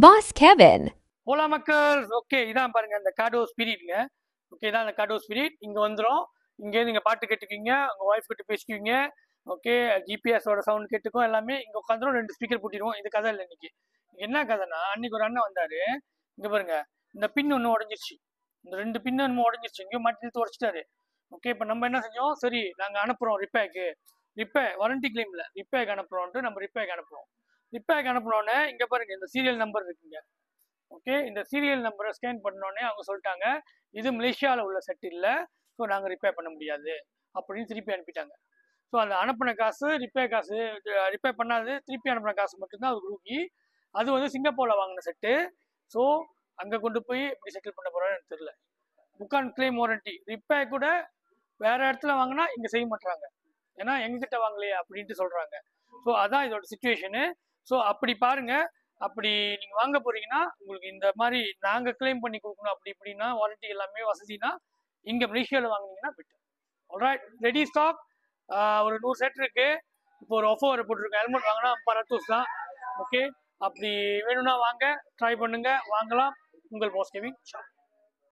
Boss Kevin. Ola மக்கள் okay இதான் பாருங்க இந்த கார்டோ ஸ்பிரிட்ங்க. ஓகே இதான் அந்த கார்டோ ஸ்பிரிட். இங்கே வந்துடும். இங்கே நீங்கள் பாட்டு கேட்டுக்குவீங்க, உங்கள் ஒய்ஃப் கிட்ட பேசிக்குவீங்க. ஓகே ஜிபிஎஸோட சவுண்ட் கேட்டுக்கும் எல்லாமே இங்கே உட்காந்துரும். 2 ஸ்பீக்கர் போட்டிடுவோம். இது கதை இல்லை இன்னைக்கு. என்ன கதைனா, அன்னைக்கு ஒரு அண்ணன் வந்தாரு. இங்கே பாருங்க இந்த பின் ஒன்று உடஞ்சிருச்சு. இந்த 2 பின்னு ஒன்று உடஞ்சிருச்சு. இங்கேயோ மாட்டி உடச்சிட்டாரு. ஓகே இப்போ நம்ம என்ன செஞ்சோம், சரி நாங்கள் அனுப்புகிறோம் ரிப்பேக்கு. வாரண்டி கிளைம்ல ரிப்பேக்கு அனுப்புகிறோன்ட்டு நம்ம ரிப்பேக்கு அனுப்புகிறோம். ரிப்பேக்கு அனுப்புனோடனே இங்கே பாருங்க இந்த சீரியல் நம்பர் இருக்குங்க. ஓகே இந்த சீரியல் நம்பரை ஸ்கேன் பண்ணோடனே அவங்க சொல்லிட்டாங்க, இது மலேசியாவில் உள்ள செட் இல்லை, ஸோ நாங்கள் ரிப்பேர் பண்ண முடியாது அப்படின்னு திருப்பி அனுப்பிட்டாங்க. ஸோ அந்த அனுப்பின காசு ரிப்பேர் பண்ணாது திருப்பி அனுப்பின காசு மட்டும்தான் அது ரூகி. அது வந்து சிங்கப்பூரில் வாங்கின செட்டு. ஸோ அங்கே கொண்டு போய் எப்படி செட்டில் பண்ண போகிறான்னு எனக்கு தெரியல. Book and claim warranty repair கூட வேற இடத்துல வாங்கினா இங்கே செய்ய மாட்டாங்க, ஏன்னா எங்ககிட்ட வாங்கலையே அப்படின்ட்டு சொல்கிறாங்க. ஸோ அதான் இதோட சுச்சுவேஷனு. ஸோ அப்படி பாருங்க, அப்படி நீங்கள் வாங்க போறீங்கன்னா உங்களுக்கு இந்த மாதிரி நாங்கள் கிளைம் பண்ணி கொடுக்கணும் அப்படி இப்படின்னா வாரண்டி எல்லாமே வசதினா இங்கே மலேசியாவில் வாங்கினீங்கன்னா பெட்டர். Alright, ready stock. ஒரு 100 செட் இருக்கு. இப்போ ஒரு ஆஃபர் போட்டிருக்கேன். ஹெல்மெட் வாங்கினா 50 தான். ஓகே அப்படி வேணும்னா வாங்க, ட்ரை பண்ணுங்க, வாங்கலாம். உங்கள் பாஸ் கெவின்.